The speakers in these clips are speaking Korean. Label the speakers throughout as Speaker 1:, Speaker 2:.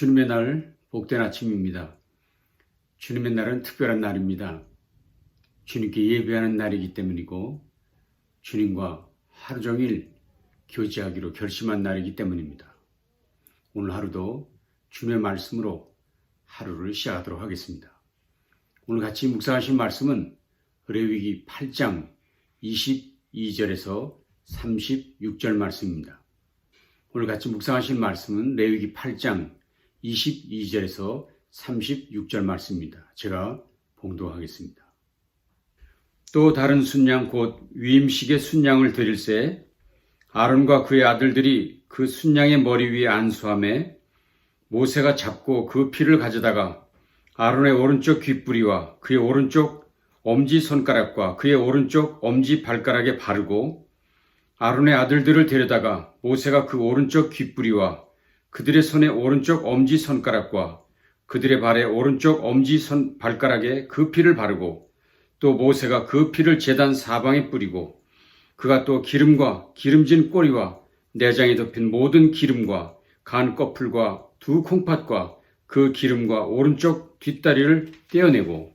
Speaker 1: 주님의 날 복된 아침입니다. 주님의 날은 특별한 날입니다. 주님께 예배하는 날이기 때문이고 주님과 하루 종일 교제하기로 결심한 날이기 때문입니다. 오늘 하루도 주님의 말씀으로 하루를 시작하도록 하겠습니다. 오늘 같이 묵상하신 말씀은 레위기 8장 22절에서 36절 말씀입니다. 오늘 같이 묵상하신 말씀은 레위기 8장 22절에서 36절 말씀입니다. 제가 봉독하겠습니다. 또 다른 순양 곧 위임식의 순양을 드릴새 아론과 그의 아들들이 그 순양의 머리 위에 안수하매 모세가 잡고 그 피를 가져다가 아론의 오른쪽 귓뿌리와 그의 오른쪽 엄지손가락과 그의 오른쪽 엄지발가락에 바르고 아론의 아들들을 데려다가 모세가 그 오른쪽 귓뿌리와 그들의 손의 오른쪽 엄지손가락과 그들의 발의 오른쪽 엄지발가락에 그 피를 바르고 또 모세가 그 피를 제단 사방에 뿌리고 그가 또 기름과 기름진 꼬리와 내장에 덮인 모든 기름과 간 꺼풀과 두 콩팥과 그 기름과 오른쪽 뒷다리를 떼어내고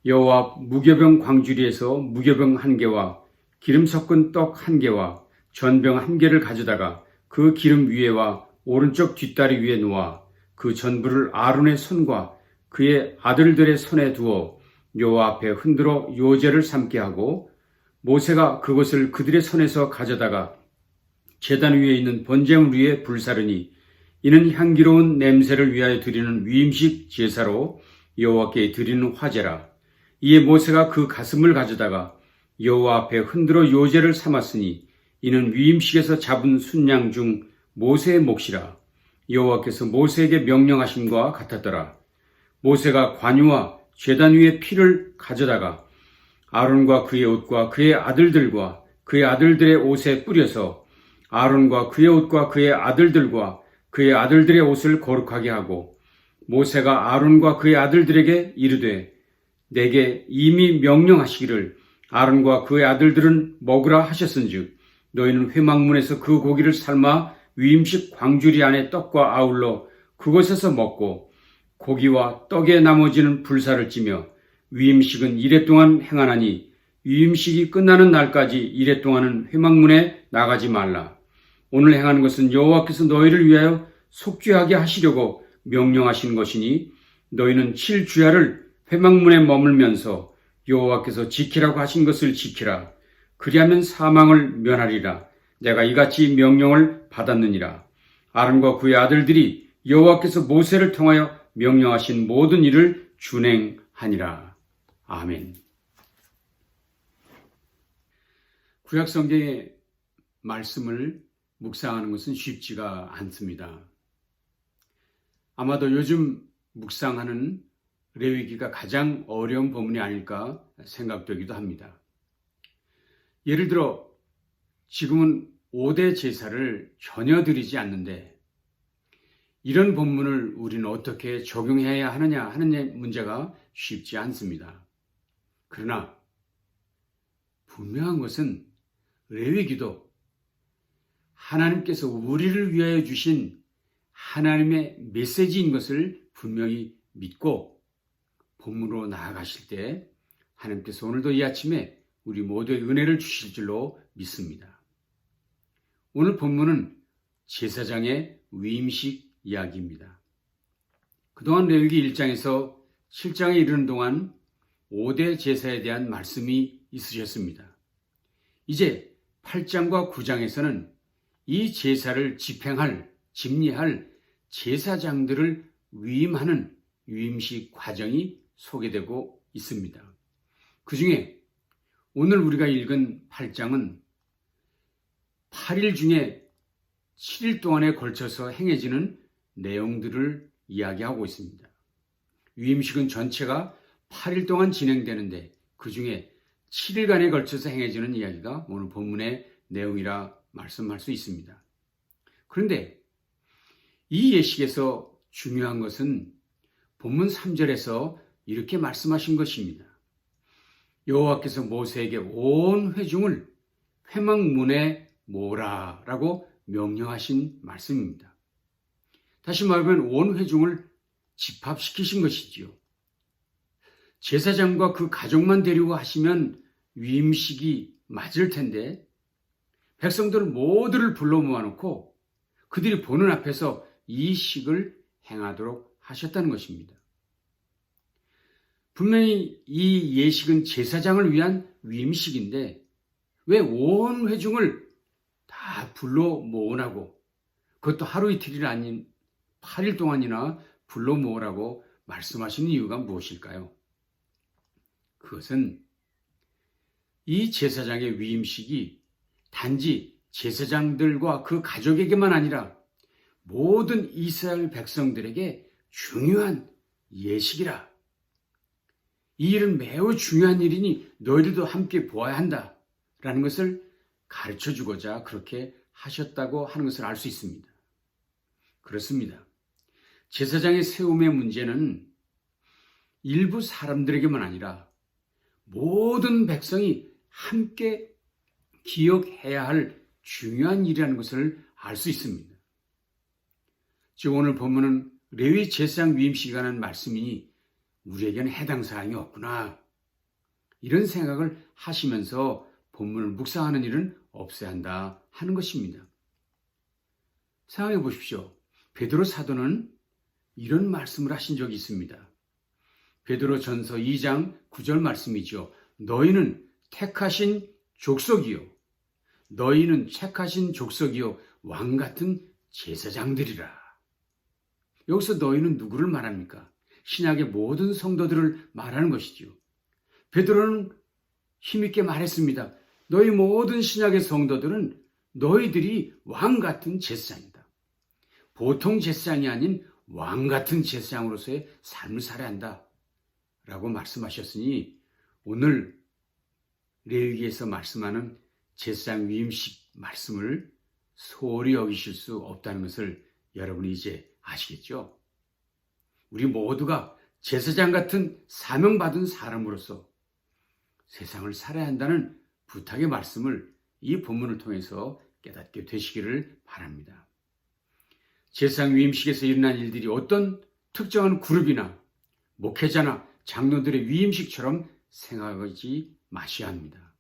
Speaker 1: 여호와 무교병 광주리에서 무교병 1개와 기름 섞은 떡 1개와 전병 1개를 가져다가 그 기름 위에와 오른쪽 뒷다리 위에 놓아 그 전부를 아론의 손과 그의 아들들의 손에 두어 여호와 앞에 흔들어 요제를 삼게 하고 모세가 그것을 그들의 손에서 가져다가 제단 위에 있는 번제물 위에 불사르니 이는 향기로운 냄새를 위하여 드리는 위임식 제사로 여호와께 드리는 화제라. 이에 모세가 그 가슴을 가져다가 여호와 앞에 흔들어 요제를 삼았으니 이는 위임식에서 잡은 순양 중 모세의 몫이라. 여호와께서 모세에게 명령하심과 같았더라. 모세가 관유와 제단 위에 피를 가져다가 아론과 그의 옷과 그의 아들들과 그의 아들들의 옷에 뿌려서 아론과 그의 옷과 그의 아들들과 그의 아들들의 옷을 거룩하게 하고 모세가 아론과 그의 아들들에게 이르되 내게 이미 명령하시기를 아론과 그의 아들들은 먹으라 하셨은즉 너희는 회막문에서 그 고기를 삶아 위임식 광주리 안에 떡과 아울러 그곳에서 먹고 고기와 떡의 나머지는 불사를 찌며 위임식은 이레 동안 행하나니 위임식이 끝나는 날까지 이레 동안은 회막문에 나가지 말라. 오늘 행하는 것은 여호와께서 너희를 위하여 속죄하게 하시려고 명령하신 것이니 너희는 7주야를 회막문에 머물면서 여호와께서 지키라고 하신 것을 지키라. 그리하면 사망을 면하리라. 내가 이같이 명령을 받았느니라. 아론과 그의 아들들이 여호와께서 모세를 통하여 명령하신 모든 일을 준행하니라. 아멘. 구약 성경의 말씀을 묵상하는 것은 쉽지가 않습니다. 아마도 요즘 묵상하는 레위기가 가장 어려운 본문이 아닐까 생각되기도 합니다. 예를 들어 지금은 5대 제사를 전혀 드리지 않는데 이런 본문을 우리는 어떻게 적용해야 하느냐 하는 문제가 쉽지 않습니다. 그러나 분명한 것은 레위기도 하나님께서 우리를 위하여 주신 하나님의 메시지인 것을 분명히 믿고 본문으로 나아가실 때 하나님께서 오늘도 이 아침에 우리 모두의 은혜를 주실 줄로 믿습니다. 오늘 본문은 제사장의 위임식 이야기입니다. 그동안 레위기 1장에서 7장에 이르는 동안 5대 제사에 대한 말씀이 있으셨습니다. 이제 8장과 9장에서는 이 제사를 집리할 제사장들을 위임하는 위임식 과정이 소개되고 있습니다. 그 중에 오늘 우리가 읽은 8장은 8일 중에 7일 동안에 걸쳐서 행해지는 내용들을 이야기하고 있습니다. 위임식은 전체가 8일 동안 진행되는데 그 중에 7일간에 걸쳐서 행해지는 이야기가 오늘 본문의 내용이라 말씀할 수 있습니다. 그런데 이 예식에서 중요한 것은 본문 3절에서 이렇게 말씀하신 것입니다. 여호와께서 모세에게 온 회중을 회막문에 모으라라고 명령하신 말씀입니다. 다시 말하면 온 회중을 집합시키신 것이지요. 제사장과 그 가족만 데리고 하시면 위임식이 맞을 텐데 백성들 모두를 불러 모아놓고 그들이 보는 앞에서 이 식을 행하도록 하셨다는 것입니다. 분명히 이 예식은 제사장을 위한 위임식인데 왜 온 회중을 다 불러 모으라고, 그것도 하루 이틀이 아닌 8일 동안이나 불러 모으라고 말씀하시는 이유가 무엇일까요? 그것은 이 제사장의 위임식이 단지 제사장들과 그 가족에게만 아니라 모든 이스라엘 백성들에게 중요한 예식이라. 이 일은 매우 중요한 일이니 너희들도 함께 보아야 한다라는 것을 가르쳐주고자 그렇게 하셨다고 하는 것을 알 수 있습니다. 그렇습니다. 제사장의 세움의 문제는 일부 사람들에게만 아니라 모든 백성이 함께 기억해야 할 중요한 일이라는 것을 알 수 있습니다. 즉 오늘 본문은 레위 제사장 위임식에 관한 말씀이니 우리에게는 해당 사항이 없구나, 이런 생각을 하시면서 본문을 묵상하는 일은 없어야 한다 하는 것입니다. 생각해 보십시오. 베드로 사도는 이런 말씀을 하신 적이 있습니다. 베드로 전서 2장 9절 말씀이죠. 너희는 택하신 족속이요, 너희는 택하신 족속이요 왕같은 제사장들이라. 여기서 너희는 누구를 말합니까? 신약의 모든 성도들을 말하는 것이지요. 베드로는 힘있게 말했습니다. 너희 모든 신약의 성도들은 너희들이 왕같은 제사장이다. 보통 제사장이 아닌 왕같은 제사장으로서의 삶을 살아야 한다 라고 말씀하셨으니 오늘 레위기에서 말씀하는 제사장 위임식 말씀을 소홀히 여기실 수 없다는 것을 여러분이 이제 아시겠죠? 우리 모두가 제사장 같은 사명받은 사람으로서 세상을 살아야 한다는 부탁의 말씀을 이 본문을 통해서 깨닫게 되시기를 바랍니다. 제사장 위임식에서 일어난 일들이 어떤 특정한 그룹이나 목회자나 장로들의 위임식처럼 생각하지 마셔야 합니다.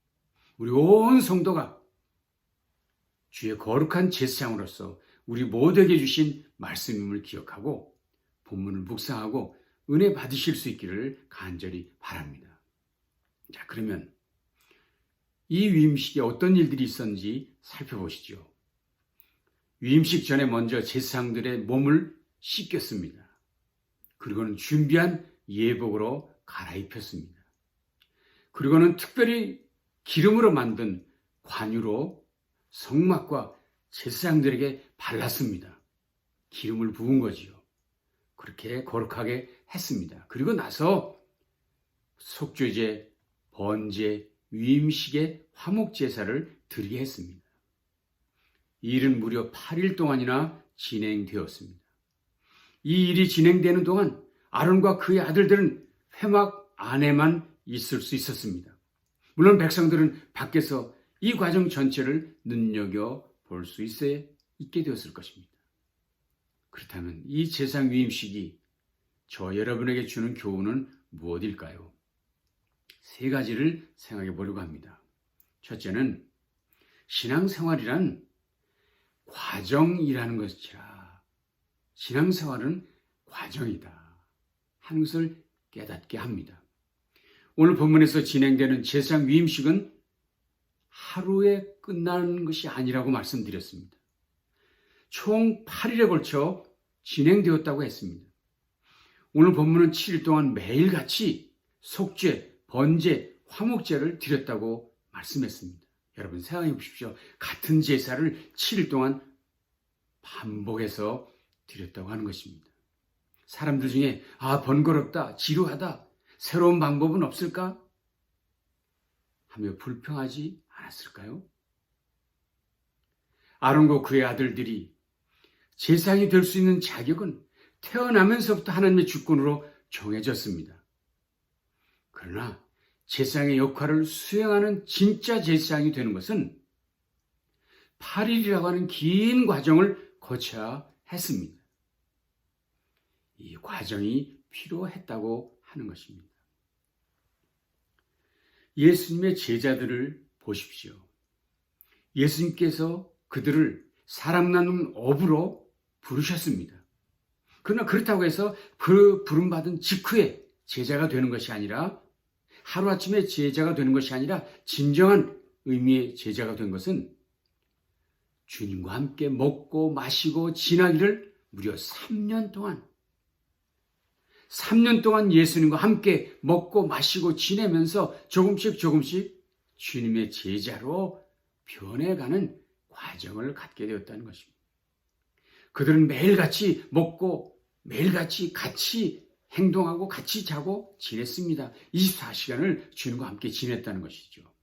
Speaker 1: 우리 온 성도가 주의 거룩한 제사장으로서 우리 모두에게 주신 말씀임을 기억하고 본문을 묵상하고 은혜 받으실 수 있기를 간절히 바랍니다. 자, 그러면 이 위임식에 어떤 일들이 있었는지 살펴보시죠. 위임식 전에 먼저 제사장들의 몸을 씻겼습니다. 그리고는 준비한 예복으로 갈아입혔습니다. 그리고는 특별히 기름으로 만든 관유로 성막과 제사장들에게 발랐습니다. 기름을 부은 거지요. 그렇게 거룩하게 했습니다. 그리고 나서 속죄제, 번제, 위임식의 화목제사를 드리게 했습니다. 이 일은 무려 8일 동안이나 진행되었습니다. 이 일이 진행되는 동안 아론과 그의 아들들은 회막 안에만 있을 수 있었습니다. 물론 백성들은 밖에서 이 과정 전체를 눈여겨볼 수 있게 되었을 것입니다. 그렇다면 이 제사장 위임식이 저 여러분에게 주는 교훈은 무엇일까요? 세 가지를 생각해 보려고 합니다. 첫째는 신앙생활이란 과정이라는 것이라, 신앙생활은 과정이다 하는 것을 깨닫게 합니다. 오늘 본문에서 진행되는 제사장 위임식은 하루에 끝나는 것이 아니라고 말씀드렸습니다. 총 8일에 걸쳐 진행되었다고 했습니다. 오늘 본문은 7일 동안 매일같이 속죄, 번제, 화목제를 드렸다고 말씀했습니다. 여러분 생각해 보십시오. 같은 제사를 7일 동안 반복해서 드렸다고 하는 것입니다. 사람들 중에 번거롭다, 지루하다, 새로운 방법은 없을까? 하며 불평하지 않았을까요? 아론과 그의 아들들이 제사장이 될 수 있는 자격은 태어나면서부터 하나님의 주권으로 정해졌습니다. 그러나 제사장의 역할을 수행하는 진짜 제사장이 되는 것은 8일이라고 하는 긴 과정을 거쳐야 했습니다. 이 과정이 필요했다고 하는 것입니다. 예수님의 제자들을 보십시오. 예수님께서 그들을 사람 나눈 업으로 부르셨습니다. 그러나 그렇다고 해서 그 부름받은 직후에 제자가 되는 것이 아니라, 하루아침에 제자가 되는 것이 아니라, 진정한 의미의 제자가 된 것은 주님과 함께 먹고 마시고 지나기를 무려 3년 동안 예수님과 함께 먹고 마시고 지내면서 조금씩 주님의 제자로 변해가는 과정을 갖게 되었다는 것입니다. 그들은 매일같이 먹고 매일같이 같이 행동하고 같이 자고 지냈습니다. 24시간을 주님과 함께 지냈다는 것이죠.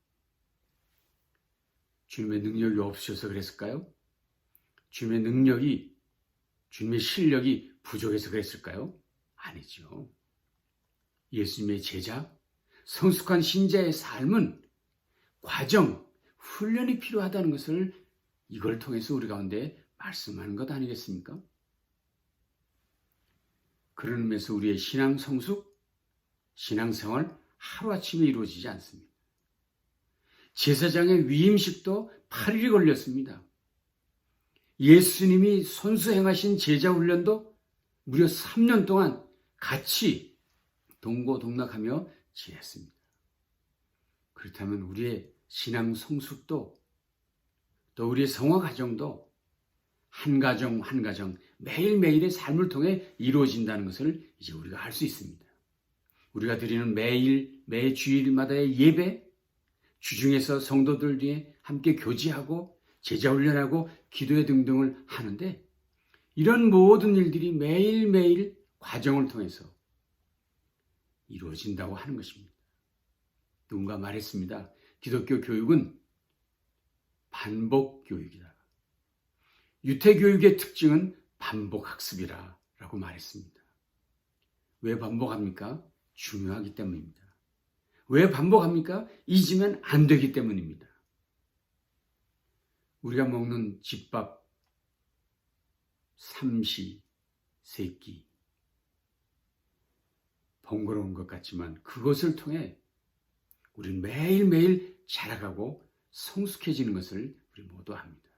Speaker 1: 주님의 능력이 없으셔서 그랬을까요? 주님의 실력이 부족해서 그랬을까요? 아니죠. 예수님의 제자, 성숙한 신자의 삶은 과정, 훈련이 필요하다는 것을 이걸 통해서 우리 가운데 말씀하는 것 아니겠습니까? 그런 의미에서 우리의 신앙 성숙, 신앙생활 하루아침에 이루어지지 않습니다. 제사장의 위임식도 8일이 걸렸습니다. 예수님이 손수 행하신 제자 훈련도 무려 3년 동안 같이 동고동락하며 지냈습니다. 그렇다면 우리의 신앙 성숙도, 또 우리의 성화 과정도 한 가정 한 가정 매일매일의 삶을 통해 이루어진다는 것을 이제 우리가 알 수 있습니다. 우리가 드리는 매 주일마다의 예배, 주중에서 성도들 뒤에 함께 교제하고 제자훈련하고 기도회 등등을 하는데, 이런 모든 일들이 매일매일 과정을 통해서 이루어진다고 하는 것입니다. 누군가 말했습니다. 기독교 교육은 반복 교육이다. 유태교육의 특징은 반복학습이라 라고 말했습니다. 왜 반복합니까? 중요하기 때문입니다. 왜 반복합니까? 잊으면 안 되기 때문입니다. 우리가 먹는 집밥, 삼시, 세끼, 번거로운 것 같지만 그것을 통해 우리는 매일매일 자라가고 성숙해지는 것을 우리 모두 압니다.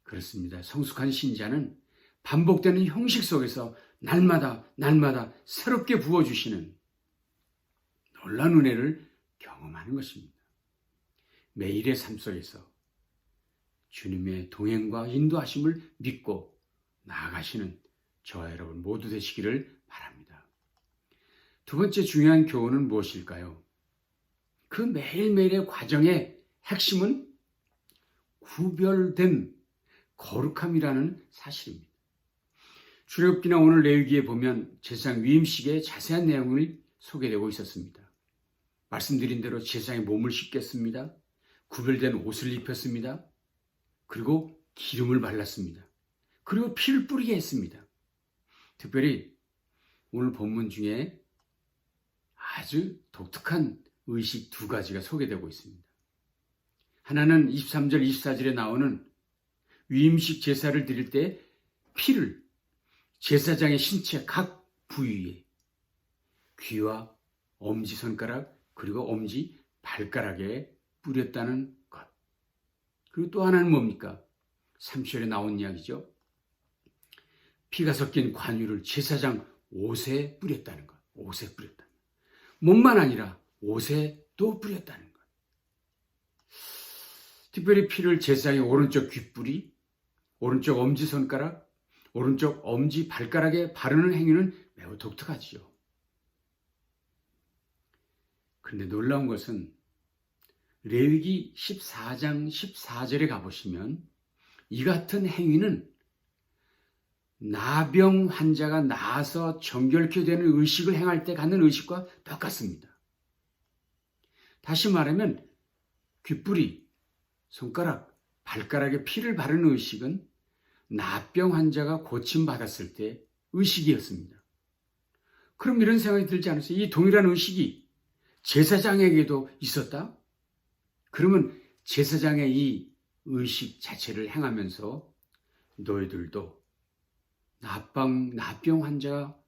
Speaker 1: 그렇습니다. 성숙한 신자는 반복되는 형식 속에서 날마다 새롭게 부어주시는 놀라운 은혜를 경험하는 것입니다. 매일의 삶 속에서 주님의 동행과 인도하심을 믿고 나아가시는 저와 여러분 모두 되시기를 바랍니다. 두 번째 중요한 교훈은 무엇일까요? 그 매일매일의 과정의 핵심은 구별된 거룩함이라는 사실입니다. 출애굽기나 오늘 레위기에 보면 제사장 위임식의 자세한 내용이 소개되고 있었습니다. 말씀드린 대로 제사장이 몸을 씻겼습니다. 구별된 옷을 입혔습니다. 그리고 기름을 발랐습니다. 그리고 피를 뿌리게 했습니다. 특별히 오늘 본문 중에 아주 독특한 의식 두 가지가 소개되고 있습니다. 하나는 23절, 24절에 나오는 위임식 제사를 드릴 때 피를 제사장의 신체 각 부위에, 귀와 엄지손가락 그리고 엄지 발가락에 뿌렸다는 것. 그리고 또 하나는 뭡니까? 3절에 나온 이야기죠. 피가 섞인 관유를 제사장 옷에 뿌렸다는 것. 옷에 뿌렸다는 것. 몸만 아니라 옷에 또 뿌렸다는 것. 특별히 피를 제사장의 오른쪽 귓뿌리, 오른쪽 엄지손가락, 오른쪽 엄지 발가락에 바르는 행위는 매우 독특하지요. 그런데 놀라운 것은 레위기 14장 14절에 가보시면 이 같은 행위는 나병 환자가 나아서 정결케 되는 의식을 행할 때 갖는 의식과 똑같습니다. 다시 말하면 귓뿌리, 손가락, 발가락에 피를 바르는 의식은 나병 환자가 고침받았을 때 의식이었습니다. 그럼 이런 생각이 들지 않으세요? 이 동일한 의식이 제사장에게도 있었다? 그러면 제사장의 이 의식 자체를 행하면서 너희들도 나병 환자가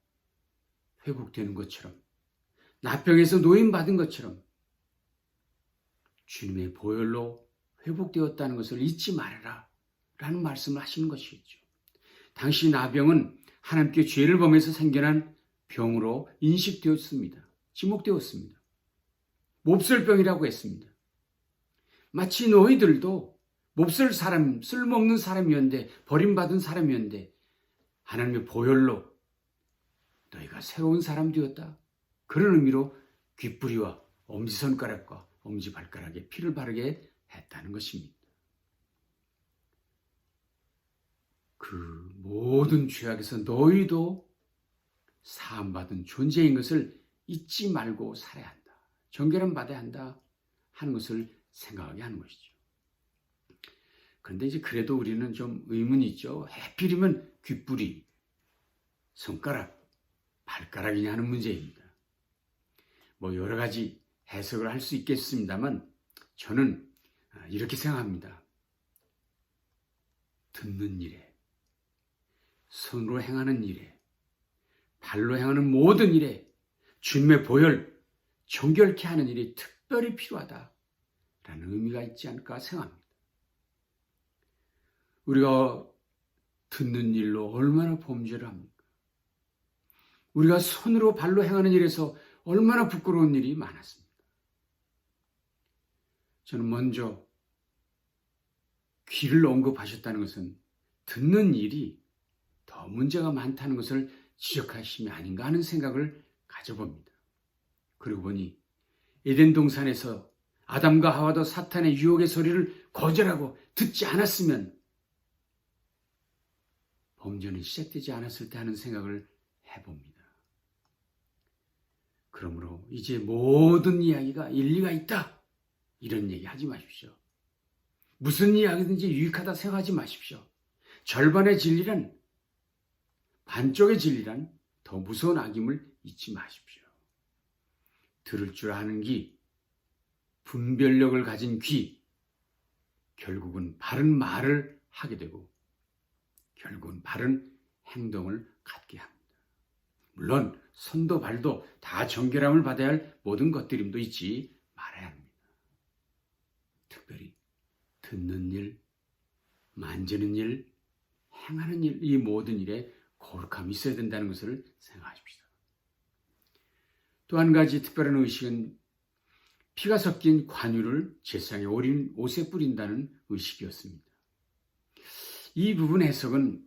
Speaker 1: 회복되는 것처럼, 나병에서 노임받은 것처럼 주님의 보혈로 회복되었다는 것을 잊지 말아라 라는 말씀을 하시는 것이겠죠. 당시 나병은 하나님께 죄를 범해서 생겨난 병으로 인식되었습니다. 지목되었습니다. 몹쓸병이라고 했습니다. 마치 너희들도 몹쓸 사람, 쓸모없는 사람이었는데, 버림받은 사람이었는데 하나님의 보혈로 너희가 새로운 사람 되었다. 그런 의미로 귓부리와 엄지손가락과 엄지발가락에 피를 바르게 했다는 것입니다. 그 모든 죄악에서 너희도 사함받은 존재인 것을 잊지 말고 살아야 한다. 정결함 받아야 한다 하는 것을 생각하게 하는 것이죠. 그런데 이제 그래도 우리는 좀 의문이 있죠. 하필이면 귓부리, 손가락, 발가락이냐 하는 문제입니다. 여러 가지 해석을 할 수 있겠습니다만 저는 이렇게 생각합니다. 듣는 일에, 손으로 행하는 일에, 발로 행하는 모든 일에 주님의 보혈, 정결케 하는 일이 특별히 필요하다라는 의미가 있지 않을까 생각합니다. 우리가 듣는 일로 얼마나 범죄를 합니까? 우리가 손으로 발로 행하는 일에서 얼마나 부끄러운 일이 많았습니까? 저는 먼저 귀를 언급하셨다는 것은 듣는 일이 더 문제가 많다는 것을 지적하심이 아닌가 하는 생각을 가져봅니다. 그리고 보니 에덴 동산에서 아담과 하와도 사탄의 유혹의 소리를 거절하고 듣지 않았으면 범죄는 시작되지 않았을 때 하는 생각을 해봅니다. 그러므로 이제 모든 이야기가 일리가 있다. 이런 얘기 하지 마십시오. 무슨 이야기든지 유익하다 생각하지 마십시오. 절반의 진리란, 반쪽의 진리란 더 무서운 악임을 잊지 마십시오. 들을 줄 아는 귀, 분별력을 가진 귀, 결국은 바른 말을 하게 되고 결국은 바른 행동을 갖게 합니다. 물론 손도 발도 다 정결함을 받아야 할 모든 것들임도 잊지 말아야 합니다. 특별히 듣는 일, 만지는 일, 행하는 일, 이 모든 일에 거룩함이 있어야 된다는 것을 생각하십시오. 또 한 가지 특별한 의식은 피가 섞인 관유를 제사장의 어린 옷에 뿌린다는 의식이었습니다. 이 부분 해석은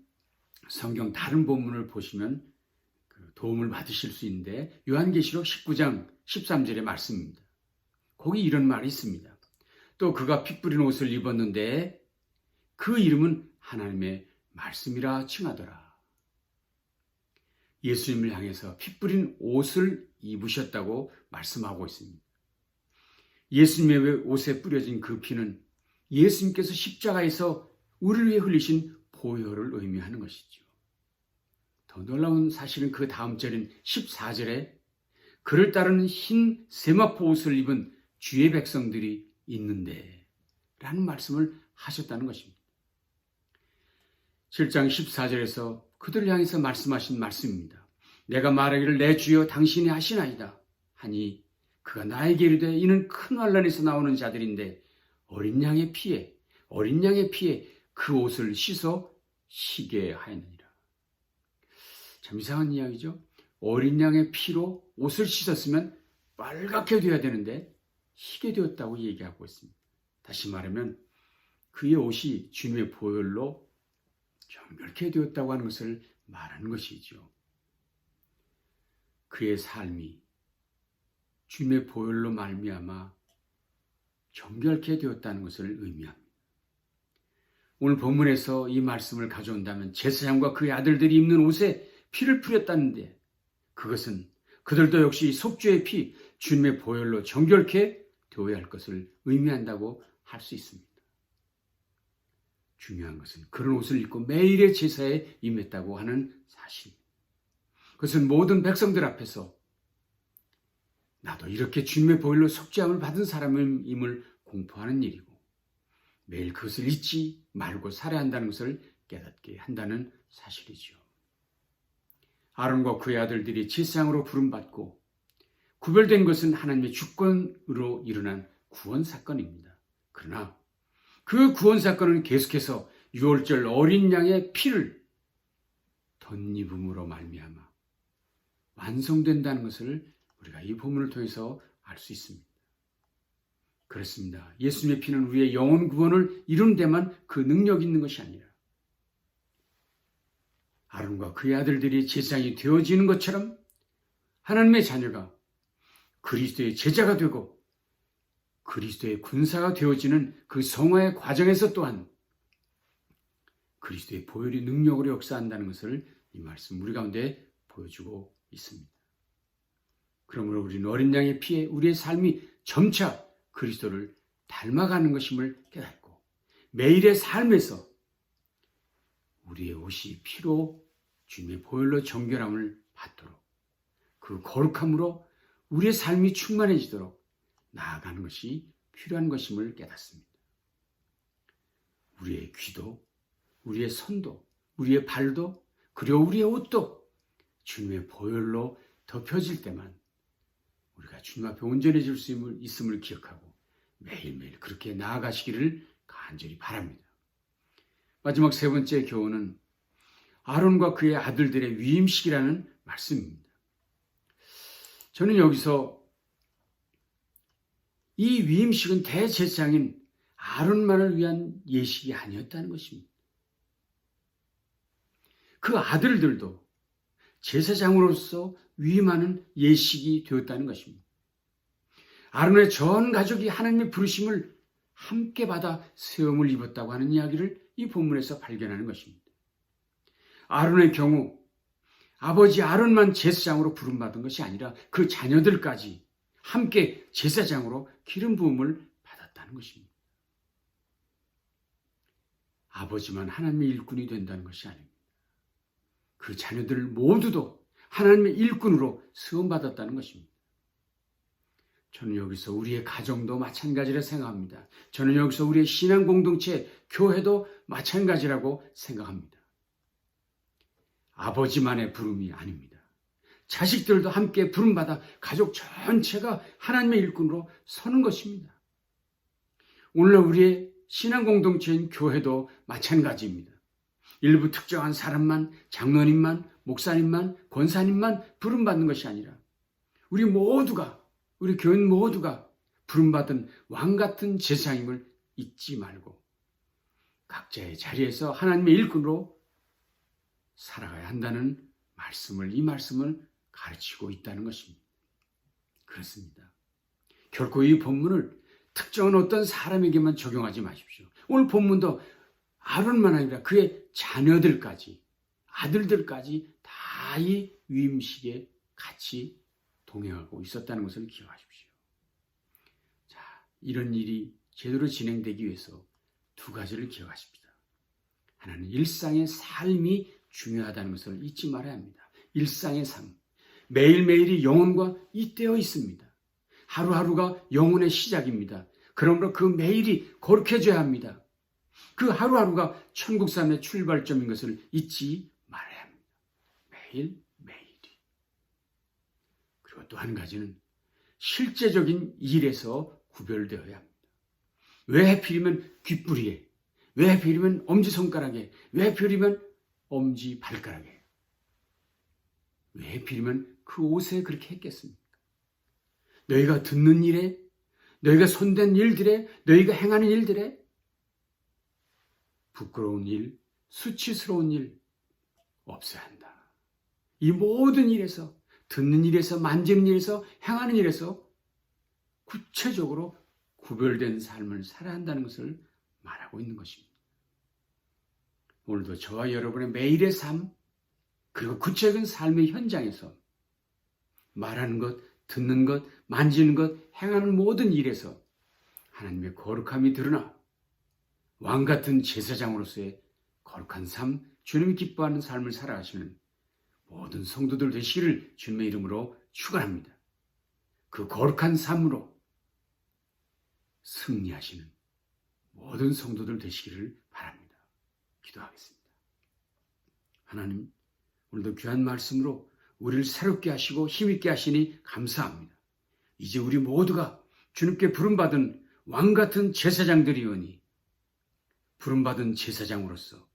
Speaker 1: 성경 다른 본문을 보시면 도움을 받으실 수 있는데 요한계시록 19장 13절의 말씀입니다. 거기 이런 말이 있습니다. 또 그가 피 뿌린 옷을 입었는데 그 이름은 하나님의 말씀이라 칭하더라. 예수님을 향해서 피 뿌린 옷을 입으셨다고 말씀하고 있습니다. 예수님의 옷에 뿌려진 그 피는 예수님께서 십자가에서 우리를 위해 흘리신 보혈을 의미하는 것이죠. 더 놀라운 사실은 그 다음 절인 14절에 그를 따르는 흰 세마포 옷을 입은 주의 백성들이 있는데 라는 말씀을 하셨다는 것입니다. 7장 14절에서 그들을 향해서 말씀하신 말씀입니다. 내가 말하기를 내 주여 당신이 하시나이다 하니 그가 나에게 이르되 이는 큰 환난에서 나오는 자들인데 어린 양의 피에 그 옷을 씻어 희게 하였느니라. 참 이상한 이야기죠. 어린 양의 피로 옷을 씻었으면 빨갛게 되어야 되는데 희게 되었다고 얘기하고 있습니다. 다시 말하면 그의 옷이 주님의 보혈로 정결케 되었다고 하는 것을 말하는 것이죠. 그의 삶이 주님의 보혈로 말미암아 정결케 되었다는 것을 의미합니다. 오늘 본문에서 이 말씀을 가져온다면 제사장과 그의 아들들이 입는 옷에 피를 뿌렸다는데 그것은 그들도 역시 속죄의 피, 주님의 보혈로 정결케 되어야 할 것을 의미한다고 할 수 있습니다. 중요한 것은 그런 옷을 입고 매일의 제사에 임했다고 하는 사실입니다. 그것은 모든 백성들 앞에서 나도 이렇게 주님의 보혈로 속죄함을 받은 사람임을 공포하는 일이고 매일 그것을 잊지 말고 살아야 한다는 것을 깨닫게 한다는 사실이죠. 아론과 그의 아들들이 제사장으로 부름받고 구별된 것은 하나님의 주권으로 일어난 구원 사건입니다. 그러나 그 구원 사건은 계속해서 유월절 어린 양의 피를 덧입음으로 말미암아 완성된다는 것을 우리가 이 본문을 통해서 알 수 있습니다. 그렇습니다. 예수님의 피는 우리의 영혼 구원을 이룬 데만 그 능력이 있는 것이 아니라 아론과 그의 아들들이 제사장이 되어지는 것처럼 하나님의 자녀가 그리스도의 제자가 되고 그리스도의 군사가 되어지는 그 성화의 과정에서 또한 그리스도의 보혈이 능력으로 역사한다는 것을 이 말씀 우리 가운데 보여주고 있습니다. 그러므로 우리는 어린 양의 피에 우리의 삶이 점차 그리스도를 닮아가는 것임을 깨닫고 매일의 삶에서 우리의 옷이 피로 주님의 보혈로 정결함을 받도록 그 거룩함으로 우리의 삶이 충만해지도록 나아가는 것이 필요한 것임을 깨닫습니다. 우리의 귀도, 우리의 손도, 우리의 발도, 그리고 우리의 옷도 주님의 보혈로 덮여질 때만 우리가 주님 앞에 온전해질 수 있음을 기억하고 매일매일 그렇게 나아가시기를 간절히 바랍니다. 마지막 세 번째 교훈은 아론과 그의 아들들의 위임식이라는 말씀입니다. 저는 여기서 이 위임식은 대제사장인 아론만을 위한 예식이 아니었다는 것입니다. 그 아들들도 제사장으로서 위임하는 예식이 되었다는 것입니다. 아론의 전 가족이 하나님의 부르심을 함께 받아 세움을 입었다고 하는 이야기를 이 본문에서 발견하는 것입니다. 아론의 경우 아버지 아론만 제사장으로 부름받은 것이 아니라 그 자녀들까지 함께 제사장으로 기름 부음을 받았다는 것입니다. 아버지만 하나님의 일꾼이 된다는 것이 아닙니다. 그 자녀들 모두도 하나님의 일꾼으로 세움받았다는 것입니다. 저는 여기서 우리의 가정도 마찬가지라 생각합니다. 저는 여기서 우리의 신앙 공동체, 교회도 마찬가지라고 생각합니다. 아버지만의 부름이 아닙니다. 자식들도 함께 부름받아 가족 전체가 하나님의 일꾼으로 서는 것입니다. 오늘날 우리의 신앙 공동체인 교회도 마찬가지입니다. 일부 특정한 사람만, 장로님만, 목사님만, 권사님만 부름받는 것이 아니라 우리 모두가, 우리 교인 모두가 부름받은 왕같은 제사장임을 잊지 말고 각자의 자리에서 하나님의 일꾼으로 살아가야 한다는 이 말씀을 가르치고 있다는 것입니다. 그렇습니다. 결코 이 본문을 특정한 어떤 사람에게만 적용하지 마십시오. 오늘 본문도 아론만 아니라 그의 자녀들까지, 아들들까지 다 이 위임식에 같이 동행하고 있었다는 것을 기억하십시오. 자, 이런 일이 제대로 진행되기 위해서 두 가지를 기억하십시다. 하나는 일상의 삶이 중요하다는 것을 잊지 말아야 합니다. 일상의 삶, 매일매일이 영혼과 잇대어 있습니다. 하루하루가 영혼의 시작입니다. 그러므로 그 매일이 거룩해져야 합니다. 그 하루하루가 천국 삶의 출발점인 것을 잊지 말아야 합니다. 매일매일이. 그리고 또 한 가지는 실제적인 일에서 구별되어야 합니다. 왜 하필이면 귓불이에, 왜 하필이면 엄지손가락에, 왜 하필이면 엄지발가락에, 왜 하필이면 그 옷에 그렇게 했겠습니까? 너희가 듣는 일에, 너희가 손댄 일들에, 너희가 행하는 일들에 부끄러운 일, 수치스러운 일 없어야 한다. 이 모든 일에서, 듣는 일에서, 만지는 일에서, 행하는 일에서 구체적으로 구별된 삶을 살아야 한다는 것을 말하고 있는 것입니다. 오늘도 저와 여러분의 매일의 삶, 그리고 구체적인 삶의 현장에서 말하는 것, 듣는 것, 만지는 것, 행하는 모든 일에서 하나님의 거룩함이 드러나 왕같은 제사장으로서의 거룩한 삶, 주님이 기뻐하는 삶을 살아가시는 모든 성도들 되시기를 주님의 이름으로 축원합니다. 그 거룩한 삶으로 승리하시는 모든 성도들 되시기를 바랍니다. 기도하겠습니다. 하나님, 오늘도 귀한 말씀으로 우리를 새롭게 하시고 힘있게 하시니 감사합니다. 이제 우리 모두가 주님께 부름받은 왕같은 제사장들이오니 부름받은 제사장으로서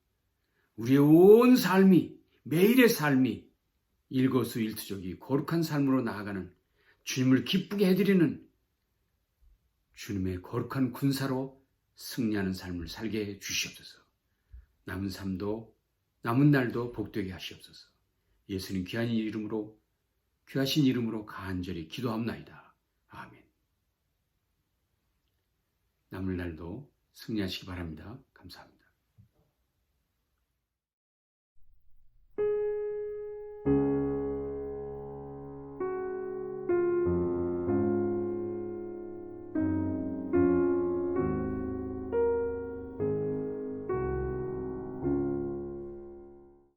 Speaker 1: 우리의 온 삶이 매일의 삶이 일거수일투족이 거룩한 삶으로 나아가는 주님을 기쁘게 해드리는 주님의 거룩한 군사로 승리하는 삶을 살게 해 주시옵소서. 남은 날도 복되게 하시옵소서. 예수님 귀하신 이름으로 간절히 기도합나이다. 아멘. 남은 날도 승리하시기 바랍니다. 감사합니다.